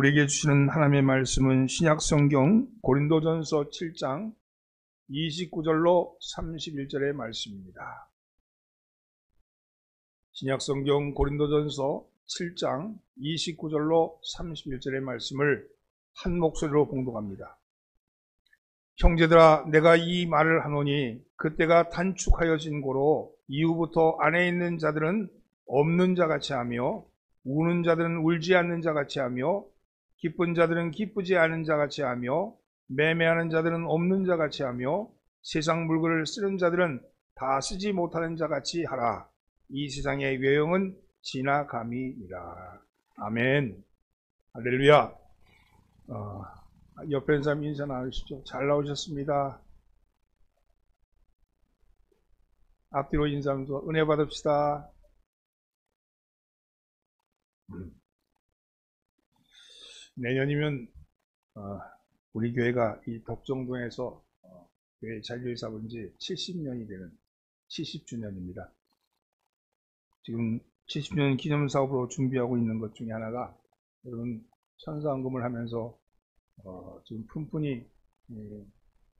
우리에게 주시는 하나님의 말씀은 신약성경 고린도전서 7장 29절로 31절의 말씀입니다. 신약성경 고린도전서 7장 29절로 31절의 말씀을 한 목소리로 봉독합니다. 형제들아, 내가 이 말을 하노니 그때가 단축하여진 고로 이후부터 안에 있는 자들은 없는 자같이 하며 우는 자들은 울지 않는 자같이 하며 기쁜 자들은 기쁘지 않은 자같이 하며 매매하는 자들은 없는 자같이 하며 세상 물건을 쓰는 자들은 다 쓰지 못하는 자같이 하라. 이 세상의 외형은 지나감이니라. 아멘. 할렐루야. 옆에 있는 사람 인사 나누시죠. 잘 나오셨습니다. 앞뒤로 인사하면서 은혜 받읍시다. 내년이면 우리 교회가 이 덕정동에서 교회 잔류에 잡은 지 70년이 되는 70주년입니다. 지금 70년 기념사업으로 준비하고 있는 것 중에 하나가 여러분 천사헌금을 하면서 지금 품뿐히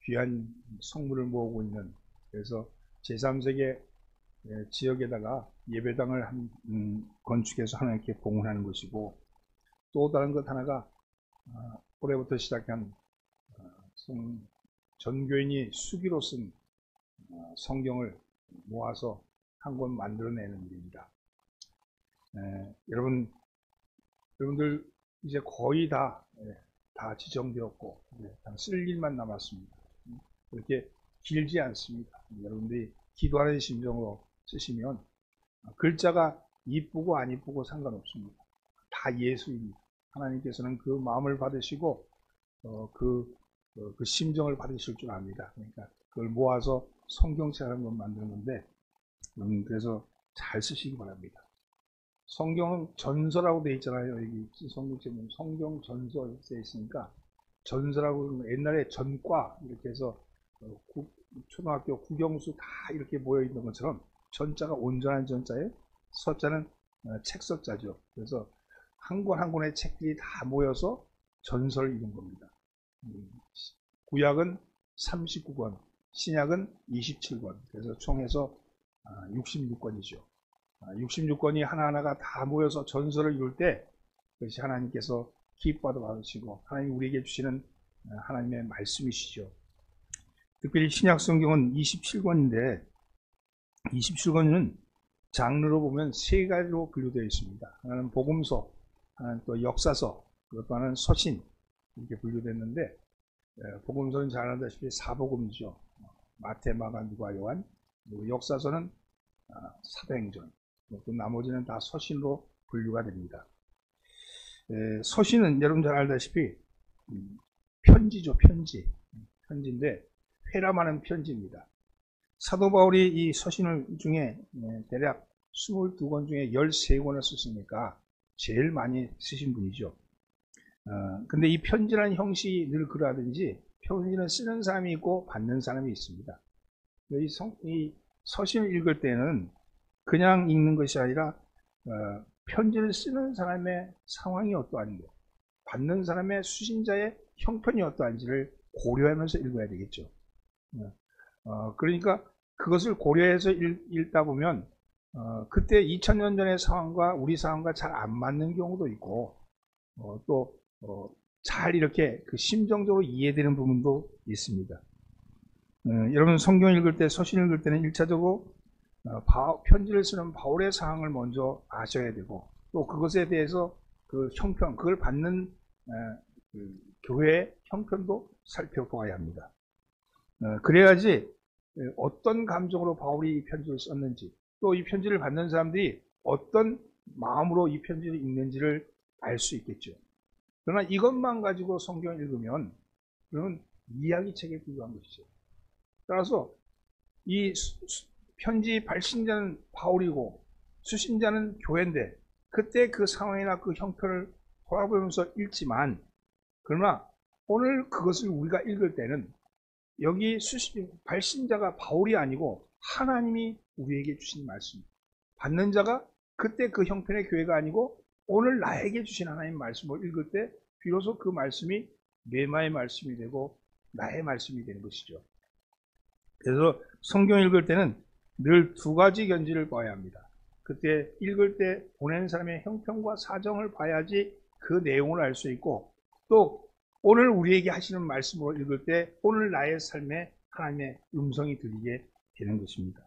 귀한 성물을 모으고 있는, 그래서 제3세계 지역에다가 예배당을 건축해서 하나님께 봉헌하는 것이고, 또 다른 것 하나가 올해부터 시작한 전교인이 수기로 쓴 성경을 모아서 한 권 만들어내는 일입니다. 여러분들 이제 거의 다 지정되었고 쓸 일만 남았습니다. 그렇게 길지 않습니다. 여러분들이 기도하는 심정으로 쓰시면 글자가 이쁘고 안 이쁘고 상관없습니다. 다 예수입니다. 하나님께서는 그 마음을 받으시고 그 심정을 받으실 줄 압니다. 그러니까 그걸 모아서 성경책 하는 걸 만드는 건데, 그래서 잘 쓰시기 바랍니다. 성경은 전서라고 되어 있잖아요. 여기 성경책 보면 성경 전서 되어 있으니까 전서라고, 옛날에 전과 이렇게 해서 초등학교 국영수 다 이렇게 모여 있는 것처럼 전자가 온전한 전자에 서자는 책서자죠. 그래서 한 권 한 권의 책들이 다 모여서 전설을 이룬 겁니다. 구약은 39권, 신약은 27권, 그래서 총해서 66권이죠. 66권이 하나하나가 다 모여서 전설을 이룰 때 그것이 하나님께서 기뻐도 받으시고 하나님 우리에게 주시는 하나님의 말씀이시죠. 특별히 신약성경은 27권인데 27권은 장르로 보면 세 가지로 분류되어 있습니다. 하나는 복음서, 하나는 또 역사서, 그것도 하나는 서신, 이렇게 분류됐는데, 복음서는 잘 알다시피 사복음이죠. 마태, 마가, 누가, 요한. 그리고 역사서는 사도행전, 또 나머지는 다 서신으로 분류가 됩니다. 서신은 여러분 잘 알다시피 편지죠. 편지인데 회람하는 편지입니다. 사도 바울이 이 서신을 중에 대략 22권 중에 13권을 썼으니까 제일 많이 쓰신 분이죠. 근데 이 편지라는 형식이 늘 그러하든지 편지는 쓰는 사람이 있고 받는 사람이 있습니다. 이 서신을 읽을 때는 그냥 읽는 것이 아니라 편지를 쓰는 사람의 상황이 어떠한지, 받는 사람의 수신자의 형편이 어떠한지를 고려하면서 읽어야 되겠죠. 그러니까 그것을 고려해서 읽다 보면 그때 2000년 전의 상황과 우리 상황과 잘 안 맞는 경우도 있고, 또 잘 이렇게 그 심정적으로 이해되는 부분도 있습니다. 여러분 성경 읽을 때, 서신 읽을 때는 1차적으로 편지를 쓰는 바울의 상황을 먼저 아셔야 되고, 또 그것에 대해서 그 형편, 그걸 받는 그 교회의 형편도 살펴보아야 합니다. 그래야지 어떤 감정으로 바울이 이 편지를 썼는지, 또 이 편지를 받는 사람들이 어떤 마음으로 이 편지를 읽는지를 알 수 있겠죠. 그러나 이것만 가지고 성경을 읽으면 그러면 이야기책에 불과한 것이죠. 따라서 이 편지 발신자는 바울이고 수신자는 교회인데, 그때 그 상황이나 그 형편을 돌아보면서 읽지만, 그러나 오늘 그것을 우리가 읽을 때는 여기 발신자가 바울이 아니고 하나님이 우리에게 주신 말씀, 받는 자가 그때 그 형편의 교회가 아니고 오늘 나에게 주신 하나님 말씀을 읽을 때 비로소 그 말씀이 메마의 말씀이 되고 나의 말씀이 되는 것이죠. 그래서 성경 읽을 때는 늘 두 가지 견지를 봐야 합니다. 그때 읽을 때 보낸 사람의 형편과 사정을 봐야지 그 내용을 알 수 있고, 또 오늘 우리에게 하시는 말씀으로 읽을 때 오늘 나의 삶에 하나님의 음성이 들리게 되는 것입니다.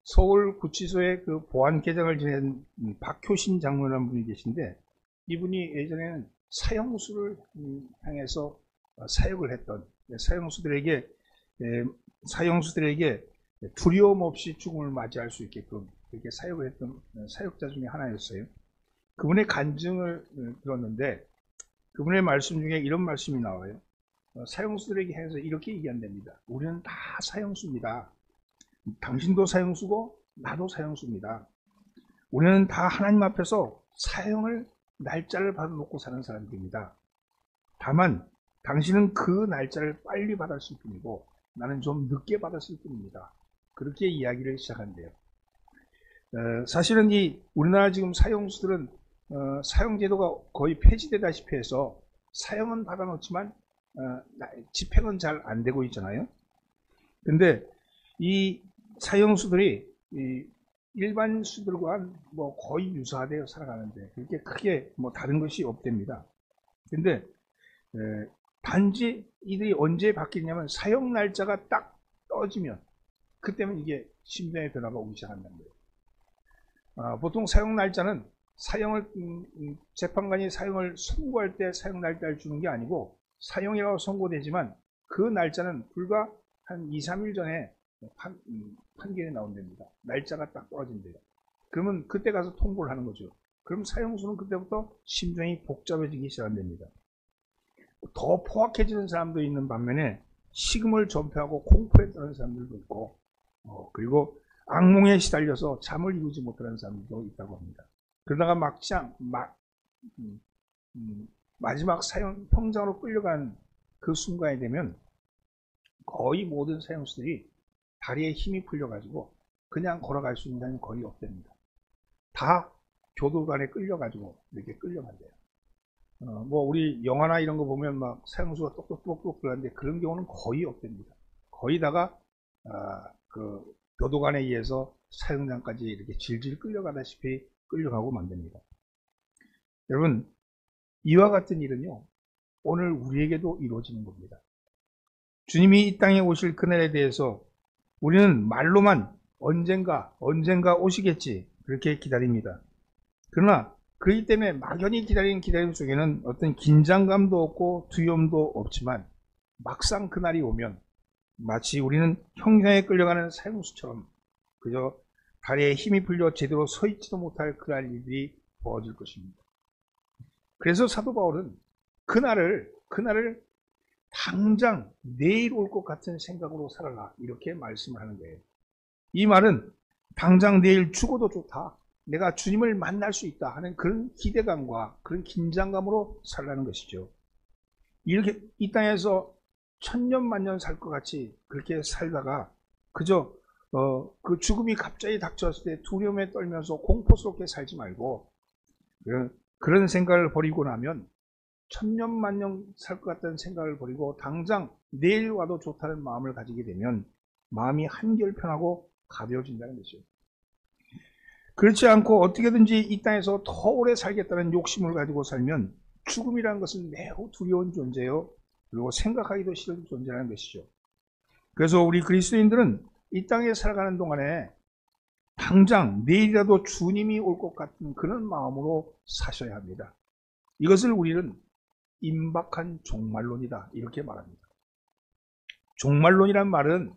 서울 구치소에 그 보안계장을 지낸 박효신 장로라는 분이 계신데, 이분이 예전에는 사형수를 향해서 사역을 했던, 사형수들에게 두려움 없이 죽음을 맞이할 수 있게끔 그렇게 사역을 했던 사역자 중에 하나였어요. 그분의 간증을 들었는데, 그분의 말씀 중에 이런 말씀이 나와요. 사형수들에게 해서 이렇게 얘기한답니다. 우리는 다 사형수입니다. 당신도 사형수고 나도 사형수입니다. 우리는 다 하나님 앞에서 사형을 날짜를 받아놓고 사는 사람들입니다. 다만 당신은 그 날짜를 빨리 받았을 뿐이고 나는 좀 늦게 받았을 뿐입니다. 그렇게 이야기를 시작한대요. 사실은 이 우리나라 지금 사형수들은 사형제도가 거의 폐지되다시피 해서 사형은 받아놓지만 집행은 잘 안 되고 있잖아요. 근데 이 사형수들이 이 일반 수들과 뭐 거의 유사하대요, 살아가는데. 그렇게 크게 뭐 다른 것이 없답니다. 근데 단지 이들이 언제 바뀌냐면 사형 날짜가 딱 떨어지면 그때면 이게 심정의 변화가 오기 시작한다는 거예요. 보통 사형 날짜는 사형을 재판관이 사형을 선고할 때 사형 날짜를 주는 게 아니고, 사형이라고 선고되지만 그 날짜는 불과 한 2, 3일 전에 판결이 나온답니다. 날짜가 딱 떨어진대요. 그러면 그때 가서 통보를 하는 거죠. 그럼 사형수는 그때부터 심정이 복잡해지기 시작합니다. 더 포악해지는 사람도 있는 반면에 식음을 전폐하고 공포에 떠는 사람들도 있고, 그리고 악몽에 시달려서 잠을 이루지 못하는 사람들도 있다고 합니다. 그러다가 마지막 사형 평장으로 끌려간 그 순간이 되면 거의 모든 사형수들이 다리에 힘이 풀려가지고 그냥 걸어갈 수 있는 사람이 거의 없답니다. 다 교도관에 끌려가지고 이렇게 끌려간대요. 뭐 우리 영화나 이런 거 보면 막 사형수가 똑똑똑똑 들어가는데 그런 경우는 거의 없답니다. 거의 다가 그 교도관에 의해서 사형장까지 이렇게 질질 끌려가다시피 끌려가고 만듭니다. 여러분, 이와 같은 일은요, 오늘 우리에게도 이루어지는 겁니다. 주님이 이 땅에 오실 그날에 대해서 우리는 말로만 언젠가 오시겠지 그렇게 기다립니다. 그러나 그렇기 때문에 막연히 기다리는 기다림 속에는 어떤 긴장감도 없고 두려움도 없지만, 막상 그날이 오면 마치 우리는 형장에 끌려가는 사형수처럼 그저 다리에 힘이 풀려 제대로 서 있지도 못할 그날 일들이 벌어질 것입니다. 그래서 사도 바울은 그날을 당장 내일 올 것 같은 생각으로 살아라 이렇게 말씀을 하는 거예요. 이 말은 당장 내일 죽어도 좋다, 내가 주님을 만날 수 있다 하는 그런 기대감과 그런 긴장감으로 살라는 것이죠. 이렇게 이 땅에서 천년만년 살 것 같이 그렇게 살다가 그저 그 죽음이 갑자기 닥쳤을 때 두려움에 떨면서 공포스럽게 살지 말고, 그런 생각을 버리고 나면 천년만년 살 것 같다는 생각을 버리고 당장 내일 와도 좋다는 마음을 가지게 되면 마음이 한결 편하고 가벼워진다는 것이죠. 그렇지 않고 어떻게든지 이 땅에서 더 오래 살겠다는 욕심을 가지고 살면 죽음이라는 것은 매우 두려운 존재요, 그리고 생각하기도 싫은 존재라는 것이죠. 그래서 우리 그리스도인들은 이 땅에 살아가는 동안에 당장 내일이라도 주님이 올 것 같은 그런 마음으로 사셔야 합니다. 이것을 우리는 임박한 종말론이다 이렇게 말합니다. 종말론이란 말은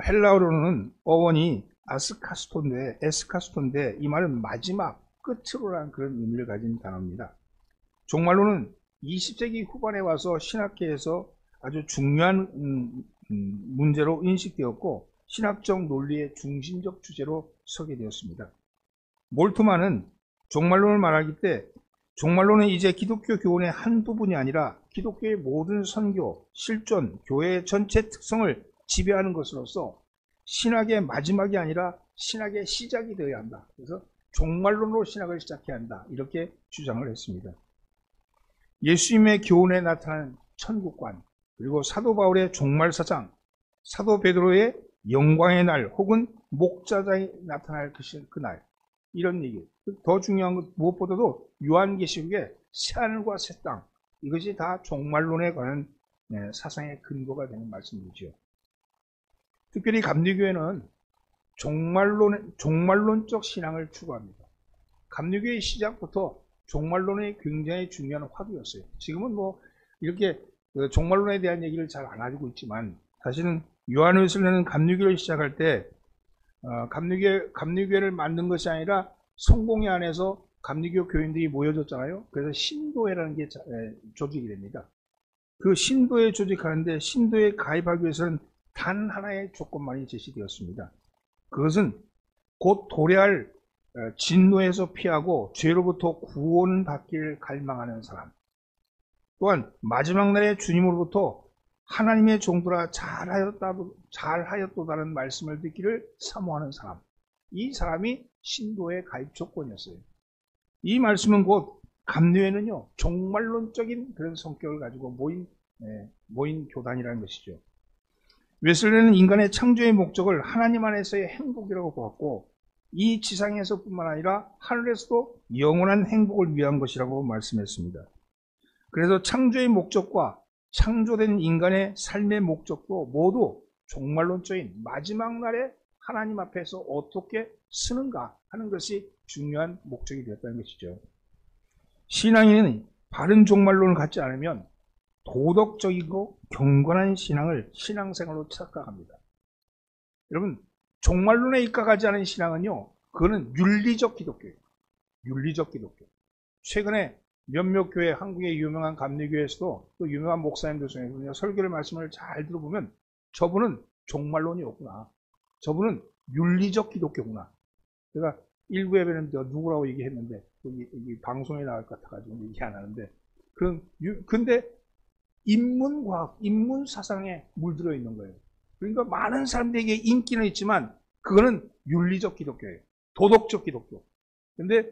헬라어로는 어원이 에스카스톤데 이 말은 마지막, 끝으로라는 그런 의미를 가진 단어입니다. 종말론은 20세기 후반에 와서 신학계에서 아주 중요한 문제로 인식되었고 신학적 논리의 중심적 주제로 서게 되었습니다. 몰트만은 종말론을 말하기 때 종말론은 이제 기독교 교훈의 한 부분이 아니라 기독교의 모든 선교, 실존, 교회의 전체 특성을 지배하는 것으로서 신학의 마지막이 아니라 신학의 시작이 되어야 한다. 그래서 종말론으로 신학을 시작해야 한다 이렇게 주장을 했습니다. 예수님의 교훈에 나타난 천국관, 그리고 사도 바울의 종말사장, 사도 베드로의 영광의 날 혹은 목자장이 나타날 그날, 이런 얘기. 더 중요한 것 무엇보다도 요한계시록의 새하늘과 새 땅, 이것이 다 종말론에 관한 사상의 근거가 되는 말씀이죠. 특별히 감리교회는 종말론적 신앙을 추구합니다. 감리교의 시작부터 종말론이 굉장히 중요한 화두였어요. 지금은 뭐 이렇게 종말론에 대한 얘기를 잘 안 하고 있지만, 사실은 요한회슬레는 감리교를 시작할 때 감리교회를 만든 것이 아니라 성공회 안에서 감리교 교인들이 모여졌잖아요. 그래서 신도회라는 게 조직이 됩니다. 그 신도회 조직하는데 신도에 가입하기 위해서는 단 하나의 조건만이 제시되었습니다. 그것은 곧 도래할 진노에서 피하고 죄로부터 구원받기를 갈망하는 사람, 또한 마지막 날에 주님으로부터 하나님의 종들아 잘하였도다는 말씀을 듣기를 사모하는 사람, 이 사람이 신도의 가입 조건이었어요. 이 말씀은 곧 감리회는요, 종말론적인 그런 성격을 가지고 모인 교단이라는 것이죠. 웨슬레는 인간의 창조의 목적을 하나님 안에서의 행복이라고 보았고, 이 지상에서뿐만 아니라 하늘에서도 영원한 행복을 위한 것이라고 말씀했습니다. 그래서 창조의 목적과 창조된 인간의 삶의 목적도 모두 종말론적인 마지막 날에 하나님 앞에서 어떻게 쓰는가 하는 것이 중요한 목적이 되었다는 것이죠. 신앙인은 바른 종말론을 갖지 않으면 도덕적이고 경건한 신앙생활로 착각합니다. 여러분, 종말론에 입각하지 않은 신앙은요, 그거는 윤리적 기독교예요. 윤리적 기독교. 최근에 몇몇 교회, 한국의 유명한 감리교회에서도 또 유명한 목사님들 중에서 설교를 말씀을 잘 들어보면 저분은 종말론이 없구나. 저분은 윤리적 기독교구나. 제가 일부 예배는 누구라고 얘기했는데 여기 방송에 나갈 것 같아가지고 얘기 안 하는데, 근데 인문과학, 인문사상에 물들어 있는 거예요. 그러니까 많은 사람들에게 인기는 있지만 그거는 윤리적 기독교예요. 도덕적 기독교. 근데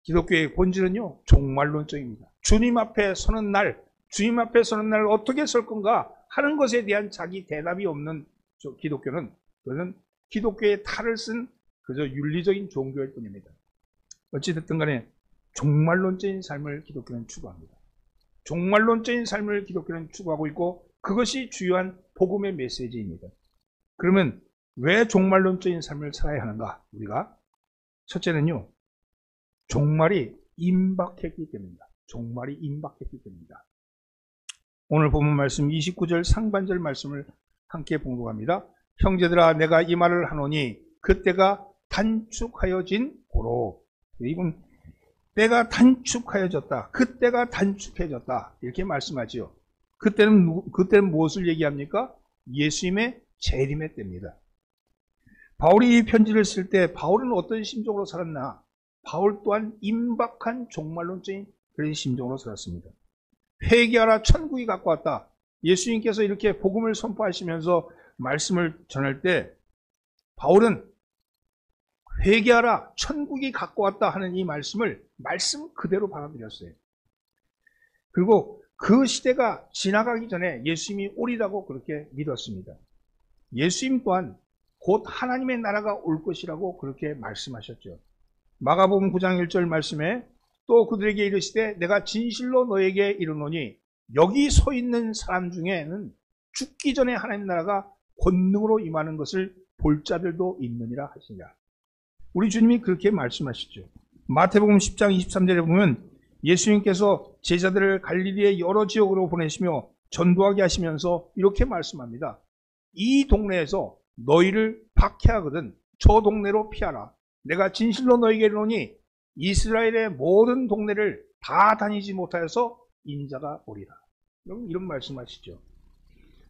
기독교의 본질은요, 종말론적입니다. 주님 앞에 서는 날 어떻게 설 건가 하는 것에 대한 자기 대답이 없는 기독교는, 그것은 기독교의 탈을 쓴 그저 윤리적인 종교일 뿐입니다. 어찌됐든 간에 종말론적인 삶을 기독교는 추구합니다. 종말론적인 삶을 기독교는 추구하고 있고, 그것이 주요한 복음의 메시지입니다. 그러면 왜 종말론적인 삶을 살아야 하는가? 우리가 첫째는요, 종말이 임박했기 때문입니다. 종말이 임박했기 때문입니다. 오늘 본문 말씀 29절 상반절 말씀을 함께 봉독합니다. 형제들아, 내가 이 말을 하노니 그때가 단축하여진 고로. 이분 때가 단축하여졌다. 그때가 단축해졌다. 이렇게 말씀하지요. 그때는 무엇을 얘기합니까? 예수님의 재림의 때입니다. 바울이 이 편지를 쓸 때 바울은 어떤 심정으로 살았나? 바울 또한 임박한 종말론적인 그런 심정으로 살았습니다. 회개하라, 천국이 갖고 왔다. 예수님께서 이렇게 복음을 선포하시면서 말씀을 전할 때 바울은 회개하라, 천국이 갖고 왔다 하는 이 말씀을 말씀 그대로 받아들였어요. 그리고 그 시대가 지나가기 전에 예수님이 오리라고 그렇게 믿었습니다. 예수님 또한 곧 하나님의 나라가 올 것이라고 그렇게 말씀하셨죠. 마가복음 9장 1절 말씀에 또 그들에게 이르시되 내가 진실로 너에게 이르노니 여기 서 있는 사람 중에는 죽기 전에 하나님 나라가 권능으로 임하는 것을 볼 자들도 있느니라 하시니라. 우리 주님이 그렇게 말씀하시죠. 마태복음 10장 23절에 보면 예수님께서 제자들을 갈릴리의 여러 지역으로 보내시며 전도하게 하시면서 이렇게 말씀합니다. 이 동네에서 너희를 박해하거든 저 동네로 피하라. 내가 진실로 너에게 이르노니 이스라엘의 모든 동네를 다 다니지 못하여서 인자가 오리라. 이런 말씀하시죠.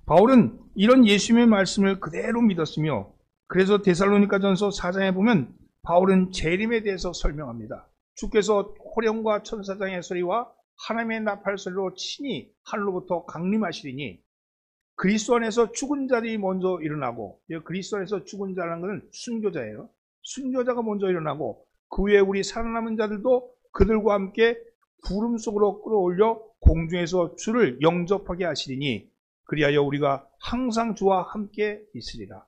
바울은 이런 예수님의 말씀을 그대로 믿었으며, 그래서 데살로니가전서 4장에 보면 바울은 재림에 대해서 설명합니다. 주께서 호령과 천사장의 소리와 하나님의 나팔 소리로 친히 하늘로부터 강림하시리니 그리스도 안에서 죽은 자들이 먼저 일어나고, 그리스도 안에서 죽은 자라는 것은 순교자예요. 순교자가 먼저 일어나고 그 후에 우리 살아남은 자들도 그들과 함께 구름 속으로 끌어올려 공중에서 주를 영접하게 하시리니 그리하여 우리가 항상 주와 함께 있으리라.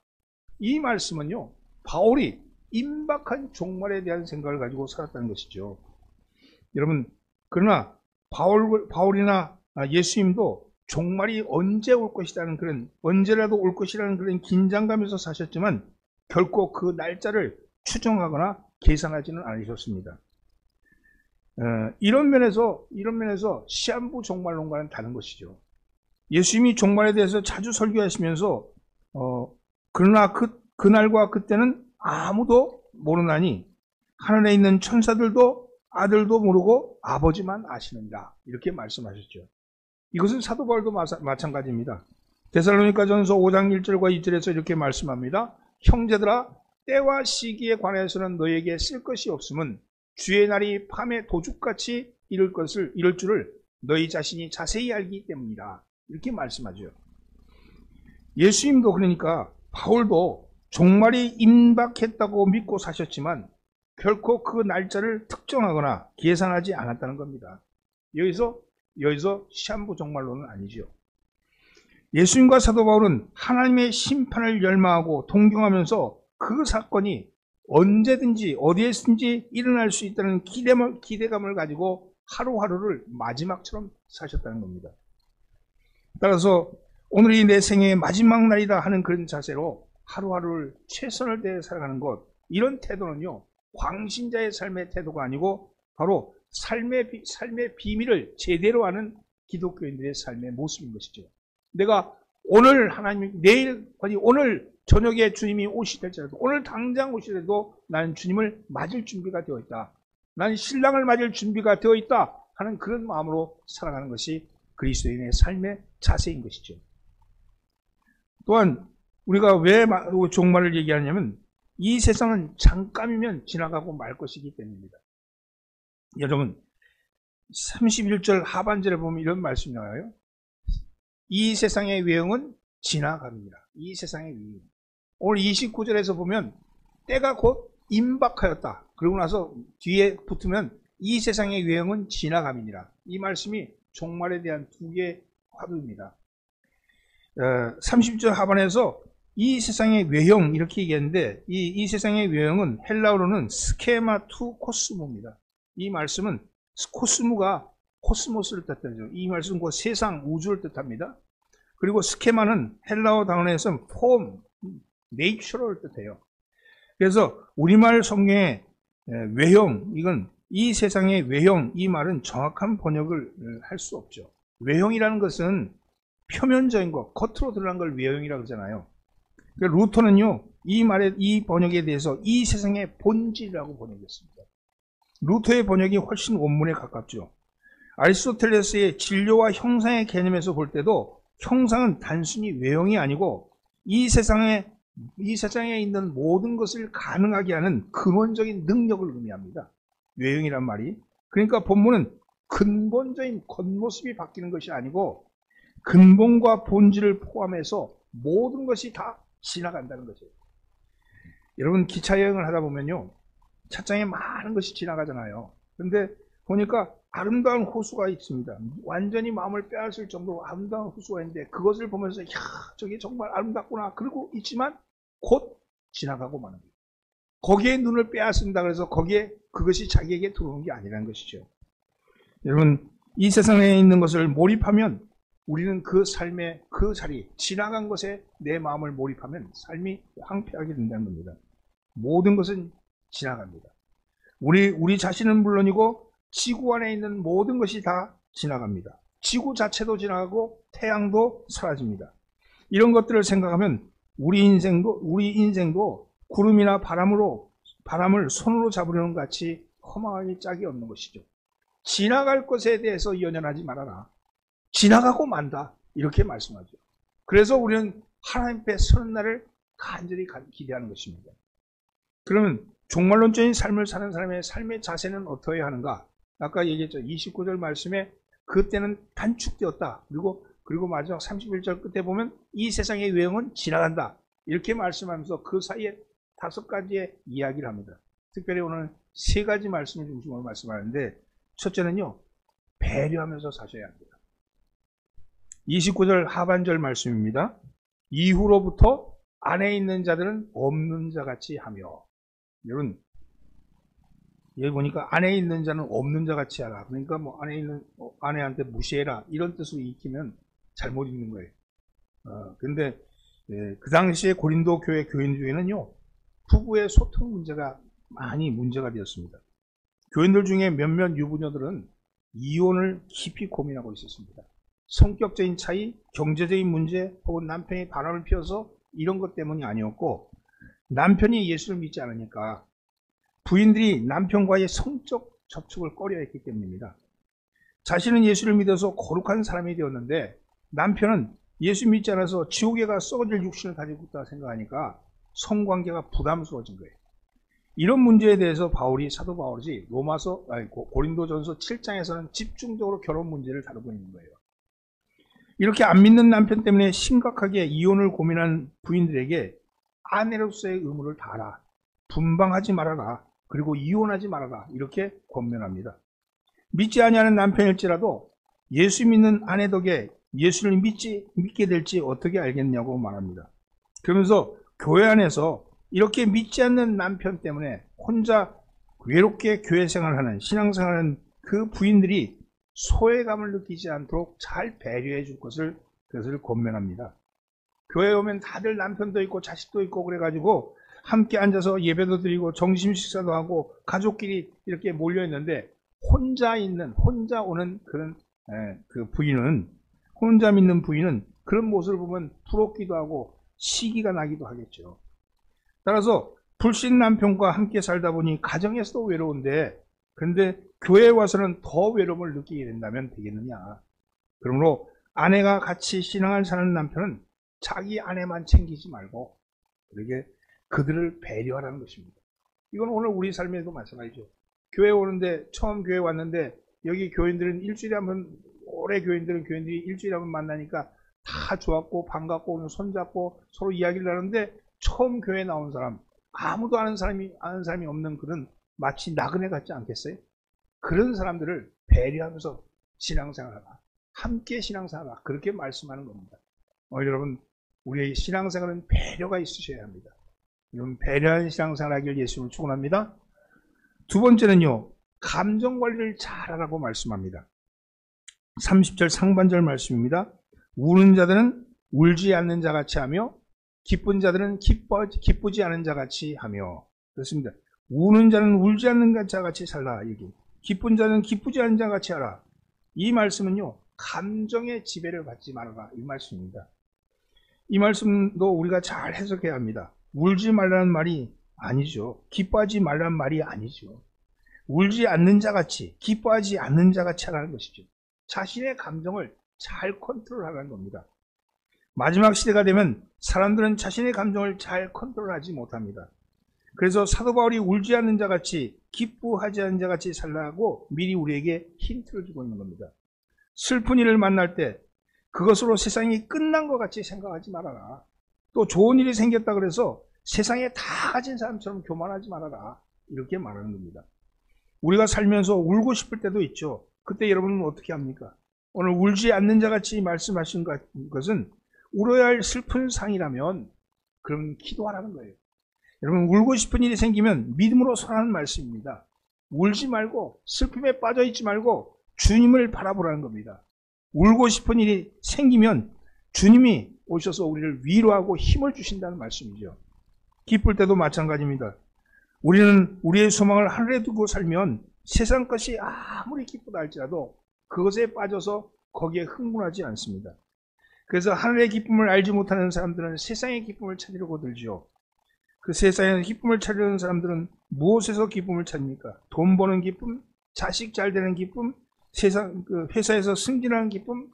이 말씀은요, 바울이 임박한 종말에 대한 생각을 가지고 살았다는 것이죠. 여러분, 그러나 바울이나 예수님도 종말이 언제 올 것이라는 그런, 언제라도 올 것이라는 그런 긴장감에서 사셨지만 결코 그 날짜를 추정하거나 계산하지는 않으셨습니다. 이런 면에서 시한부 종말론과는 다른 것이죠. 예수님이 종말에 대해서 자주 설교하시면서 그러나 그날과 그때는 아무도 모르나니 하늘에 있는 천사들도 아들도 모르고 아버지만 아시느니라, 이렇게 말씀하셨죠. 이것은 사도 바울도 마찬가지입니다. 데살로니가전서 5장 1절과 2절에서 이렇게 말씀합니다. 형제들아, 때와 시기에 관해서는 너에게 쓸 것이 없음은 주의 날이 밤에 도둑같이 이를 줄을 너희 자신이 자세히 알기 때문이다, 이렇게 말씀하죠. 예수님도, 그러니까 바울도 종말이 임박했다고 믿고 사셨지만 결코 그 날짜를 특정하거나 계산하지 않았다는 겁니다. 여기서 시한부 종말론은 아니죠. 예수님과 사도 바울은 하나님의 심판을 열망하고 동경하면서 그 사건이 언제든지 어디에든지 일어날 수 있다는 기대감을 가지고 하루하루를 마지막처럼 사셨다는 겁니다. 따라서 오늘이 내 생애의 마지막 날이다 하는 그런 자세로 하루하루를 최선을 다해 살아가는 것, 이런 태도는요, 광신자의 삶의 태도가 아니고 바로 삶의 비밀을 제대로 아는 기독교인들의 삶의 모습인 것이죠. 내가 오늘 내일, 오늘 저녁에 주님이 오시더라도, 오늘 당장 오시더라도 나는 주님을 맞을 준비가 되어 있다, 나는 신랑을 맞을 준비가 되어 있다 하는 그런 마음으로 살아가는 것이 그리스도인의 삶의 자세인 것이죠. 또한 우리가 왜 종말을 얘기하냐면 이 세상은 잠깐이면 지나가고 말 것이기 때문입니다. 여러분, 31절 하반절에 보면 이런 말씀이 나와요. 이 세상의 외형은 지나갑니다. 이 세상의 외형. 오늘 29절에서 보면 때가 곧 임박하였다, 그러고 나서 뒤에 붙으면 이 세상의 외형은 지나감이니라. 이 말씀이 종말에 대한 두 개의 화두입니다. 30절 하반에서 이 세상의 외형, 이렇게 얘기했는데 이 세상의 외형은 헬라어로는 스케마 투 코스모입니다. 이 말씀은 코스모가 코스모스를 뜻하죠. 이 말씀은 그 세상, 우주를 뜻합니다. 그리고 스케마는 헬라어 단어에서 폼, 네이처를 뜻해요. 그래서 우리말 성경의 외형, 이건 이 세상의 외형, 이 말은 정확한 번역을 할 수 없죠. 외형이라는 것은 표면적인 것, 겉으로 드러난 걸 외형이라고 그러잖아요. 루터는요, 이 번역에 대해서 이 세상의 본질이라고 번역했습니다. 루터의 번역이 훨씬 원문에 가깝죠. 아리스토텔레스의 진료와 형상의 개념에서 볼 때도 형상은 단순히 외형이 아니고 이 세상에 있는 모든 것을 가능하게 하는 근원적인 능력을 의미합니다. 외형이란 말이. 그러니까 본문은 근본적인 겉모습이 바뀌는 것이 아니고 근본과 본질을 포함해서 모든 것이 다 지나간다는 거죠. 여러분, 기차 여행을 하다 보면요, 차장에 많은 것이 지나가잖아요. 그런데 보니까 아름다운 호수가 있습니다. 완전히 마음을 빼앗을 정도로 아름다운 호수가 있는데 그것을 보면서 야, 저게 정말 아름답구나, 그러고 있지만 곧 지나가고 마는 거예요. 거기에 눈을 빼앗는다 그래서 그것이 자기에게 들어오는 게 아니라는 것이죠. 여러분, 이 세상에 있는 것을 몰입하면 우리는 그 삶의 그 자리, 지나간 것에 내 마음을 몰입하면 삶이 황폐하게 된다는 겁니다. 모든 것은 지나갑니다. 우리 자신은 물론이고 지구 안에 있는 모든 것이 다 지나갑니다. 지구 자체도 지나가고 태양도 사라집니다. 이런 것들을 생각하면 우리 인생도 구름이나 바람을 손으로 잡으려는 같이 허망하게 짝이 없는 것이죠. 지나갈 것에 대해서 연연하지 말아라. 지나가고 만다, 이렇게 말씀하죠. 그래서 우리는 하나님 앞에 서는 날을 간절히 기대하는 것입니다. 그러면 종말론적인 삶을 사는 사람의 삶의 자세는 어떠해야 하는가? 아까 얘기했죠. 29절 말씀에 그때는 단축되었다. 그리고 마지막 31절 끝에 보면 이 세상의 외형은 지나간다, 이렇게 말씀하면서 그 사이에 5가지의 이야기를 합니다. 특별히 오늘 3가지 말씀을 중심으로 말씀하는데, 첫째는요, 배려하면서 사셔야 합니다. 29절 하반절 말씀입니다. 이후로부터 안에 있는 자들은 없는 자같이 하며. 여러분, 여기 보니까 안에 있는 자는 없는 자같이 하라. 그러니까 뭐 안에 있는 아내한테 무시해라 이런 뜻으로 익히면 잘못 읽는 거예요. 근데 그 당시에 고린도 교회 교인 중에는요, 부부의 소통 문제가 많이 문제가 되었습니다. 교인들 중에 몇몇 유부녀들은 이혼을 깊이 고민하고 있었습니다. 성격적인 차이, 경제적인 문제, 혹은 남편이 바람을 피워서 이런 것 때문이 아니었고, 남편이 예수를 믿지 않으니까 부인들이 남편과의 성적 접촉을 꺼려했기 때문입니다. 자신은 예수를 믿어서 거룩한 사람이 되었는데 남편은 예수 믿지 않아서 지옥에 가 썩어질 육신을 가지고 있다 생각하니까 성관계가 부담스러워진 거예요. 이런 문제에 대해서 사도 바울이 고린도전서 7장에서는 집중적으로 결혼 문제를 다루고 있는 거예요. 이렇게 안 믿는 남편 때문에 심각하게 이혼을 고민한 부인들에게 아내로서의 의무를 다하라, 분방하지 말아라, 그리고 이혼하지 말아라, 이렇게 권면합니다. 믿지 아니하는 남편일지라도 예수 믿는 아내 덕에 예수를 믿게 될지 어떻게 알겠냐고 말합니다. 그러면서 교회 안에서 이렇게 믿지 않는 남편 때문에 혼자 외롭게 교회 생활하는, 신앙생활하는 그 부인들이 소외감을 느끼지 않도록 잘 배려해 줄 것을 권면합니다. 교회에 오면 다들 남편도 있고 자식도 있고 그래가지고 함께 앉아서 예배도 드리고 점심 식사도 하고 가족끼리 이렇게 몰려 있는데 혼자 오는 그런 그 부인은, 혼자 믿는 부인은 그런 모습을 보면 부럽기도 하고 시기가 나기도 하겠죠. 따라서 불신 남편과 함께 살다 보니 가정에서도 외로운데, 그런데 교회에 와서는 더 외로움을 느끼게 된다면 되겠느냐. 그러므로 아내가 같이 신앙을 사는 남편은 자기 아내만 챙기지 말고 그렇게 그들을 배려하라는 것입니다. 이건 오늘 우리 삶에도 마찬가지죠. 교회 오는데, 처음 교회 왔는데 여기 교인들은 일주일에 한번, 올해 교인들이 일주일에 한번 만나니까 다 좋았고 반갑고 오늘 손잡고 서로 이야기를 나누는데, 처음 교회 나온 사람, 아무도 아는 사람이 없는 그런 마치 나그네 같지 않겠어요? 그런 사람들을 배려하면서 신앙생활하라, 함께 신앙생활하라, 그렇게 말씀하는 겁니다. 여러분, 우리의 신앙생활은 배려가 있으셔야 합니다. 여러분, 배려한 신앙생활하길 예수님을 축원합니다. 두 번째는요, 감정관리를 잘하라고 말씀합니다. 30절 상반절 말씀입니다. 우는 자들은 울지 않는 자같이 하며 기쁜 자들은 기쁘지 않은 자같이 하며. 그렇습니다. 우는 자는 울지 않는 자같이 살라, 여기. 기쁜 자는 기쁘지 않은 자같이 하라. 이 말씀은요, 감정의 지배를 받지 말아라, 이 말씀입니다. 이 말씀도 우리가 잘 해석해야 합니다. 울지 말라는 말이 아니죠. 기뻐하지 말라는 말이 아니죠. 울지 않는 자같이, 기뻐하지 않는 자같이 하라는 것이죠. 자신의 감정을 잘 컨트롤하라는 겁니다. 마지막 시대가 되면 사람들은 자신의 감정을 잘 컨트롤하지 못합니다. 그래서 사도 바울이 울지 않는 자같이, 기뻐하지 않는 자같이 살라고 미리 우리에게 힌트를 주고 있는 겁니다. 슬픈 일을 만날 때 그것으로 세상이 끝난 것 같이 생각하지 말아라. 또 좋은 일이 생겼다 그래서 세상에 다 가진 사람처럼 교만하지 말아라, 이렇게 말하는 겁니다. 우리가 살면서 울고 싶을 때도 있죠. 그때 여러분은 어떻게 합니까? 오늘 울지 않는 자같이 말씀하신 것은 울어야 할 슬픈 상이라면 그럼 기도하라는 거예요. 여러분, 울고 싶은 일이 생기면 믿음으로 선하는 말씀입니다. 울지 말고 슬픔에 빠져 있지 말고 주님을 바라보라는 겁니다. 울고 싶은 일이 생기면 주님이 오셔서 우리를 위로하고 힘을 주신다는 말씀이죠. 기쁠 때도 마찬가지입니다. 우리는 우리의 소망을 하늘에 두고 살면 세상 것이 아무리 기쁘다 할지라도 그것에 빠져서 거기에 흥분하지 않습니다. 그래서 하늘의 기쁨을 알지 못하는 사람들은 세상의 기쁨을 찾으려고 들죠. 그 세상의 기쁨을 찾으려는 사람들은 무엇에서 기쁨을 찾습니까? 돈 버는 기쁨, 자식 잘 되는 기쁨, 회사에서 승진하는 기쁨,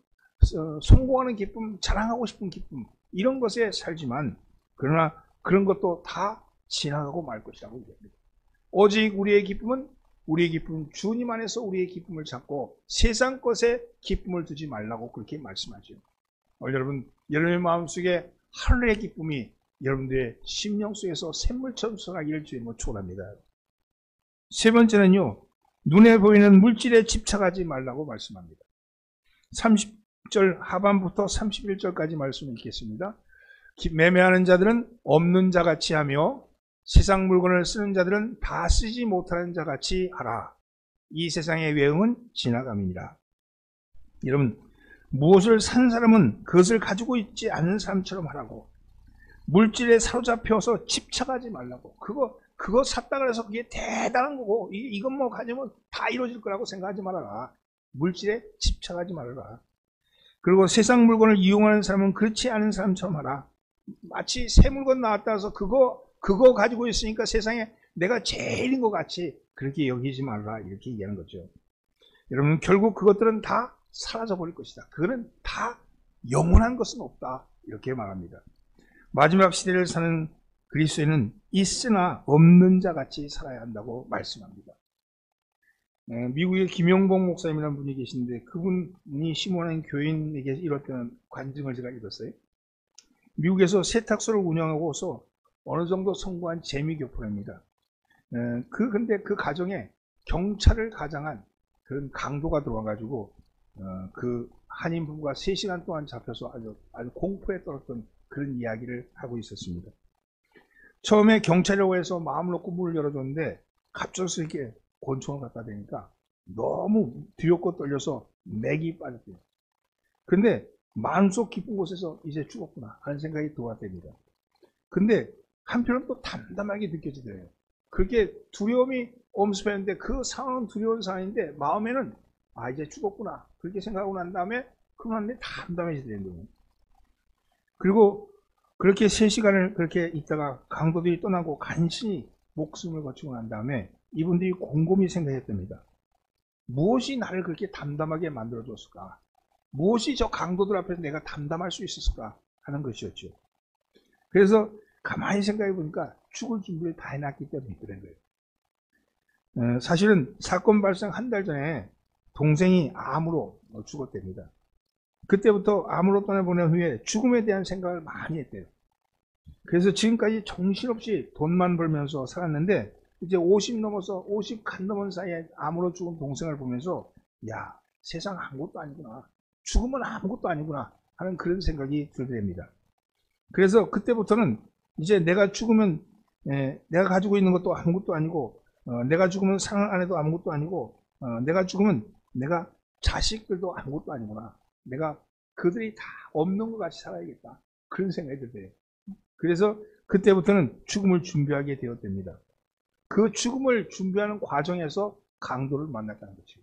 성공하는 기쁨, 자랑하고 싶은 기쁨, 이런 것에 살지만, 그러나 그런 것도 다 지나가고 말 것이라고 얘기합니다. 오직 우리의 기쁨은 주님 안에서 우리의 기쁨을 찾고 세상 것에 기쁨을 두지 말라고 그렇게 말씀하죠. 여러분, 여러분의 마음속에 하늘의 기쁨이 여러분들의 심령 속에서 샘물처럼 솟아나기를 주님으로 축원합니다. 세 번째는요, 눈에 보이는 물질에 집착하지 말라고 말씀합니다. 30절 하반부터 31절까지 말씀을 읽겠습니다. 매매하는 자들은 없는 자같이 하며 세상 물건을 쓰는 자들은 다 쓰지 못하는 자같이 하라. 이 세상의 외형은 지나감이니라. 여러분, 무엇을 산 사람은 그것을 가지고 있지 않은 사람처럼 하라고. 물질에 사로잡혀서 집착하지 말라고. 그거 샀다 그래서 그게 대단한 거고, 이것 뭐 가지면 다 이루어질 거라고 생각하지 말아라. 물질에 집착하지 말아라. 그리고 세상 물건을 이용하는 사람은 그렇지 않은 사람처럼 하라. 마치 새 물건 나왔다 해서 그거 가지고 있으니까 세상에 내가 제일인 것 같이 그렇게 여기지 말라. 이렇게 얘기하는 거죠. 여러분, 결국 그것들은 다 사라져 버릴 것이다. 그거는 다 영원한 것은 없다. 이렇게 말합니다. 마지막 시대를 사는 그리스도인은 있으나 없는 자 같이 살아야 한다고 말씀합니다. 미국의 김용봉 목사님이라는 분이 계신데 그분이 심원한 교인에게 이렇다는 관증을 제가 읽었어요. 미국에서 세탁소를 운영하고서 어느 정도 성공한 재미교포입니다. 근데 그 가정에 경찰을 가장한 그런 강도가 들어와가지고 그 한인 부부가 3시간 동안 잡혀서 아주 공포에 떨었던 그런 이야기를 하고 있었습니다. 처음에 경찰이라고 해서 마음을 놓고 문을 열어줬는데 갑작스럽게 권총을 갖다 대니까 너무 두렵고 떨려서 맥이 빠졌대요. 근데 마음속 깊은 곳에서 이제 죽었구나 하는 생각이 들어왔답니다. 근데 한편은 또 담담하게 느껴지더래요. 그렇게 두려움이 엄습했는데 그 상황은 두려운 상황인데 마음에는 이제 죽었구나 그렇게 생각하고 난 다음에 그만데 담담해지더래요. 그리고 그렇게 3시간을 그렇게 있다가 강도들이 떠나고 간신히 목숨을 거치고 난 다음에 이분들이 곰곰이 생각했답니다. 무엇이 나를 그렇게 담담하게 만들어줬을까? 무엇이 저 강도들 앞에서 내가 담담할 수 있었을까? 하는 것이었죠. 그래서 가만히 생각해 보니까 죽을 준비를 다 해놨기 때문에 그런 거예요. 사실은 사건 발생 한 달 전에 동생이 암으로 죽었답니다. 그때부터 암으로 떠나보낸 후에 죽음에 대한 생각을 많이 했대요. 그래서 지금까지 정신없이 돈만 벌면서 살았는데 이제 50 넘어서 50 간 넘은 사이에 암으로 죽은 동생을 보면서 야, 세상 아무것도 아니구나. 죽으면 아무것도 아니구나 하는 그런 생각이 들더랍니다. 그래서 그때부터는 이제 내가 죽으면 내가 가지고 있는 것도 아무것도 아니고 내가 죽으면 상을 안 해도 아무것도 아니고 내가 죽으면 내가 자식들도 아무것도 아니구나. 내가 그들이 다 없는 것 같이 살아야겠다. 그런 생각이 들대요. 그래서 그때부터는 죽음을 준비하게 되었답니다. 그 죽음을 준비하는 과정에서 강도를 만났다는 거죠.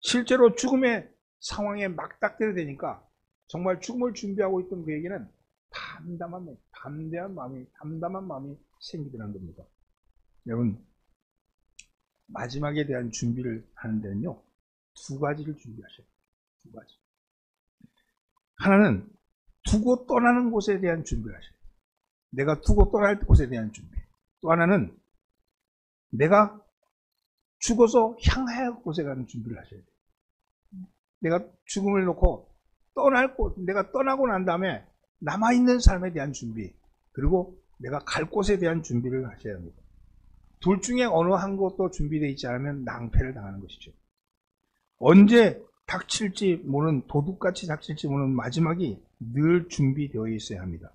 실제로 죽음의 상황에 막닥대게 되니까 정말 죽음을 준비하고 있던 그에게는 담대한 마음이 생기더라는 겁니다. 여러분, 마지막에 대한 준비를 하는 데는요, 2가지를 준비하셔야 돼요. 2가지. 하나는 두고 떠나는 곳에 대한 준비를 하셔야 돼요. 내가 두고 떠날 곳에 대한 준비. 또 하나는 내가 죽어서 향할 곳에 가는 준비를 하셔야 돼요. 내가 죽음을 놓고 떠날 곳, 내가 떠나고 난 다음에 남아있는 삶에 대한 준비, 그리고 내가 갈 곳에 대한 준비를 하셔야 합니다. 둘 중에 어느 한 곳도 준비되어 있지 않으면 낭패를 당하는 것이죠. 언제 닥칠지 모르는, 도둑같이 닥칠지 모르는 마지막이 늘 준비되어 있어야 합니다.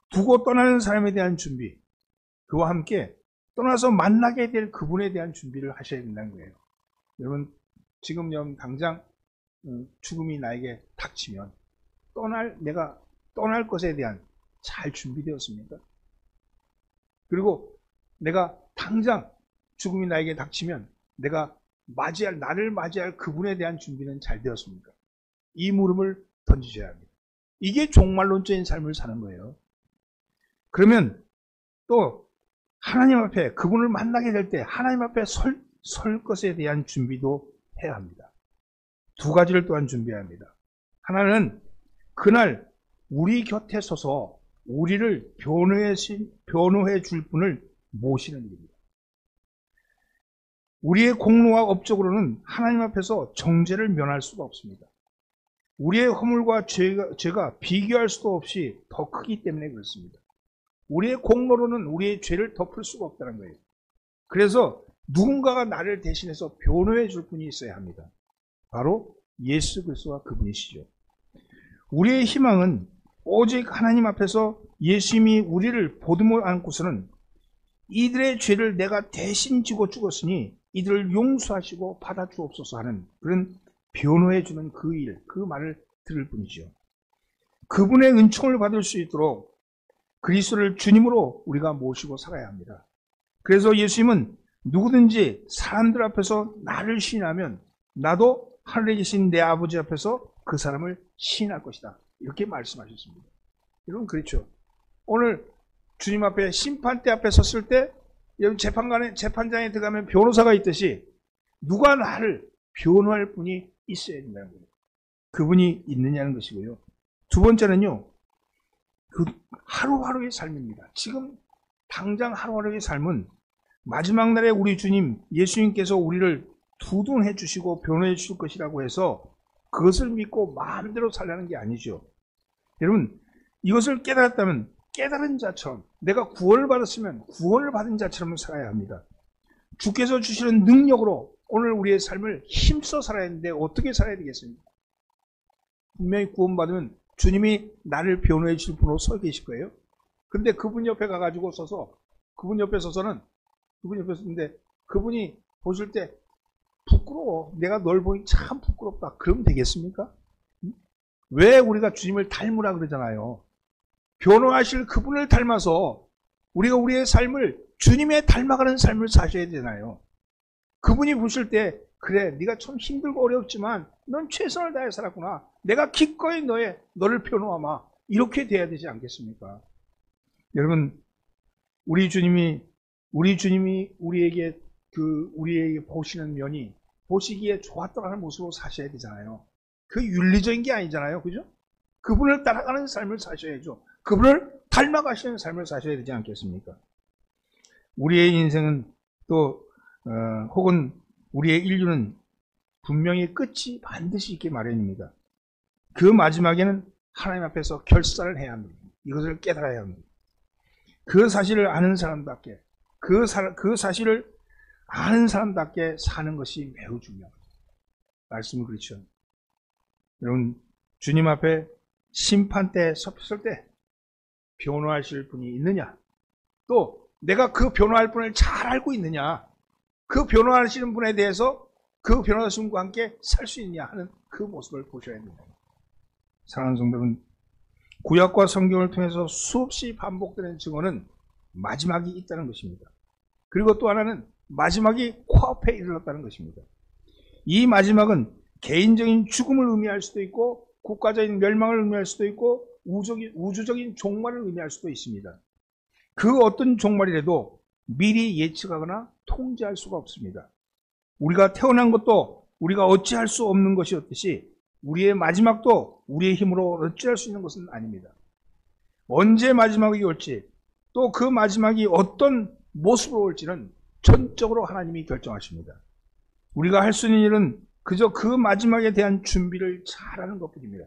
두고 떠나는 사람에 대한 준비, 그와 함께 떠나서 만나게 될 그분에 대한 준비를 하셔야 된다는 거예요. 여러분, 지금 당장 죽음이 나에게 닥치면 내가 떠날 것에 대한 잘 준비되었습니까? 그리고 내가 당장 죽음이 나에게 닥치면 내가 나를 맞이할 그분에 대한 준비는 잘 되었습니까? 이 물음을 던지셔야 합니다. 이게 종말론적인 삶을 사는 거예요. 그러면 또 하나님 앞에 그분을 만나게 될 때 하나님 앞에 설 것에 대한 준비도 해야 합니다. 2가지를 또한 준비해야 합니다. 하나는 그날 우리 곁에 서서 우리를 변호해 줄 분을 모시는 일입니다. 우리의 공로와 업적으로는 하나님 앞에서 정죄를 면할 수가 없습니다. 우리의 허물과 죄가 비교할 수도 없이 더 크기 때문에 그렇습니다. 우리의 공로로는 우리의 죄를 덮을 수가 없다는 거예요. 그래서 누군가가 나를 대신해서 변호해 줄 분이 있어야 합니다. 바로 예수 그리스도가 그분이시죠. 우리의 희망은 오직 하나님 앞에서 예수님이 우리를 보듬어 안고서는 이들의 죄를 내가 대신 지고 죽었으니 이들을 용서하시고 받아주옵소서 하는 그런 변호해 주는 그 일, 그 말을 들을 뿐이죠. 그분의 은총을 받을 수 있도록 그리스도를 주님으로 우리가 모시고 살아야 합니다. 그래서 예수님은 누구든지 사람들 앞에서 나를 시인하면 나도 하늘에 계신 내 아버지 앞에서 그 사람을 시인할 것이다. 이렇게 말씀하셨습니다. 여러분 그렇죠. 오늘 주님 앞에 심판대 앞에 섰을 때 여러분 재판장에 들어가면 변호사가 있듯이 누가 나를 변호할 분이 있어야 된다는 거예요. 그분이 있느냐는 것이고요. 두 번째는요. 그 하루하루의 삶입니다. 지금 당장 하루하루의 삶은 마지막 날에 우리 주님 예수님께서 우리를 두둔해 주시고 변호해 주실 것이라고 해서 그것을 믿고 마음대로 살라는 게 아니죠. 여러분 이것을 깨달았다면 깨달은 자처럼 내가 구원을 받았으면 구원을 받은 자처럼 살아야 합니다. 주께서 주시는 능력으로 오늘 우리의 삶을 힘써 살아야 하는데 어떻게 살아야 되겠습니까? 분명히 구원받으면 주님이 나를 변호해 주실 분으로 서 계실 거예요. 근데 그분 옆에 가가지고 그분 옆에 서서는 그분 옆에 섰는데 그분이 보실 때 부끄러워. 내가 널 보니 참 부끄럽다. 그러면 되겠습니까? 왜 우리가 주님을 닮으라 그러잖아요. 변호하실 그분을 닮아서 우리가 우리의 삶을 주님의 닮아가는 삶을 사셔야 되나요? 그분이 보실 때 그래 네가 참 힘들고 어렵지만 넌 최선을 다해 살았구나. 내가 기꺼이 너를 변호하마. 이렇게 돼야 되지 않겠습니까? 여러분 우리 주님이 우리에게 우리에게 보시는 면이 보시기에 좋았다는 모습으로 사셔야 되잖아요. 그 윤리적인 게 아니잖아요. 그죠? 그분을 따라가는 삶을 사셔야죠. 그분을 닮아가시는 삶을 사셔야 되지 않겠습니까? 우리의 인생은 또 혹은 우리의 인류는 분명히 끝이 반드시 있기 마련입니다. 그 마지막에는 하나님 앞에서 결산을 해야 합니다. 이것을 깨달아야 합니다. 그 사실을 아는 사람답게 그 사실을 아는 사람답게 사는 것이 매우 중요합니다. 말씀은 그렇죠. 여러분 주님 앞에 심판대에 섰을 때 변호하실 분이 있느냐, 또 내가 그 변호할 분을 잘 알고 있느냐, 그 변호하시는 분에 대해서 그 변호하시는 분과 함께 살 수 있느냐 하는 그 모습을 보셔야 됩니다. 사랑하는 성도는 구약과 성경을 통해서 수없이 반복되는 증언은 마지막이 있다는 것입니다. 그리고 또 하나는 마지막이 코앞에 이르렀다는 것입니다. 이 마지막은 개인적인 죽음을 의미할 수도 있고 국가적인 멸망을 의미할 수도 있고 우주적인 종말을 의미할 수도 있습니다. 그 어떤 종말이라도 미리 예측하거나 통제할 수가 없습니다. 우리가 태어난 것도 우리가 어찌할 수 없는 것이었듯이 우리의 마지막도 우리의 힘으로 어찌할 수 있는 것은 아닙니다. 언제 마지막이 올지 또 그 마지막이 어떤 모습으로 올지는 전적으로 하나님이 결정하십니다. 우리가 할 수 있는 일은 그저 그 마지막에 대한 준비를 잘하는 것뿐입니다.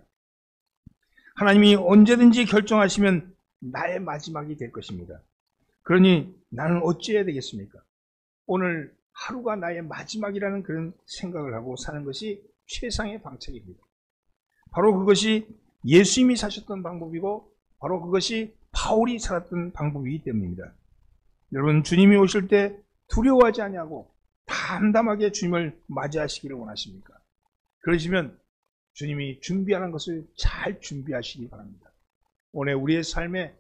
하나님이 언제든지 결정하시면 나의 마지막이 될 것입니다. 그러니 나는 어찌해야 되겠습니까? 오늘 하루가 나의 마지막이라는 그런 생각을 하고 사는 것이 최상의 방책입니다. 바로 그것이 예수님이 사셨던 방법이고 바로 그것이 바울이 살았던 방법이기 때문입니다. 여러분 주님이 오실 때 두려워하지 아니하고 담담하게 주님을 맞이하시기를 원하십니까? 그러시면 주님이 준비하는 것을 잘 준비하시기 바랍니다. 오늘 우리의 삶에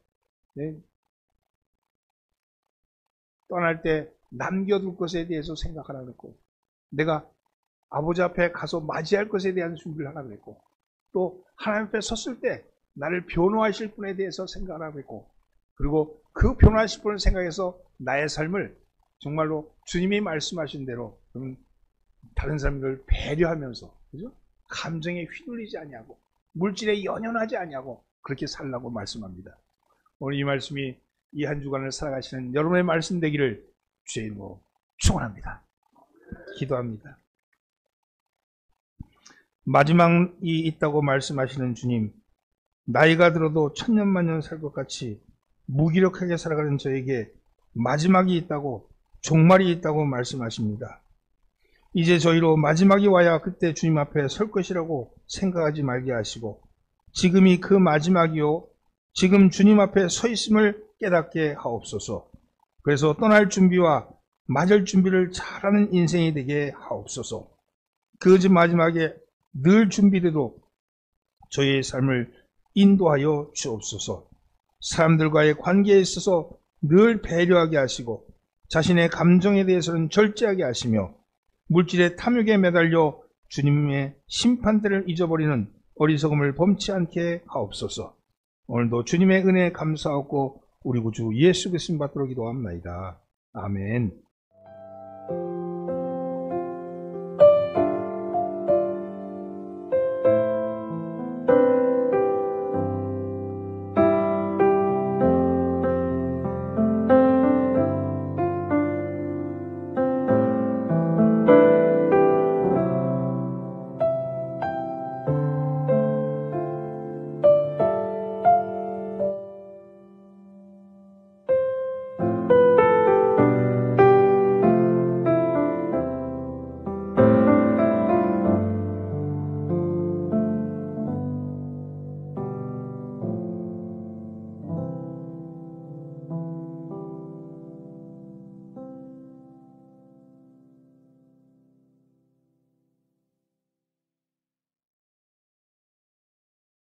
떠날 때 남겨둘 것에 대해서 생각하라 그랬고, 내가 아버지 앞에 가서 맞이할 것에 대한 준비를 하라 그랬고, 또 하나님 앞에 섰을 때 나를 변호하실 분에 대해서 생각하라 그랬고, 그리고 그 변호하실 분을 생각해서 나의 삶을 정말로 주님이 말씀하신 대로 다른 사람들을 배려하면서, 그죠? 감정에 휘둘리지 아니하고 물질에 연연하지 아니하고 그렇게 살라고 말씀합니다. 오늘 이 말씀이 이 한 주간을 살아가시는 여러분의 말씀 되기를 주의 이름으로 축원합니다. 기도합니다. 마지막이 있다고 말씀하시는 주님, 나이가 들어도 천년만년 살 것 같이 무기력하게 살아가는 저에게 마지막이 있다고 종말이 있다고 말씀하십니다. 이제 저희로 마지막이 와야 그때 주님 앞에 설 것이라고 생각하지 말게 하시고 지금이 그 마지막이요 지금 주님 앞에 서 있음을 깨닫게 하옵소서. 그래서 떠날 준비와 맞을 준비를 잘하는 인생이 되게 하옵소서. 그 마지막에 늘 준비되도록 저희의 삶을 인도하여 주옵소서. 사람들과의 관계에 있어서 늘 배려하게 하시고 자신의 감정에 대해서는 절제하게 하시며 물질의 탐욕에 매달려 주님의 심판대를 잊어버리는 어리석음을 범치 않게 하옵소서. 오늘도 주님의 은혜에 감사하고 우리 구주 예수 그리스도 받도록 기도합나이다. 아멘.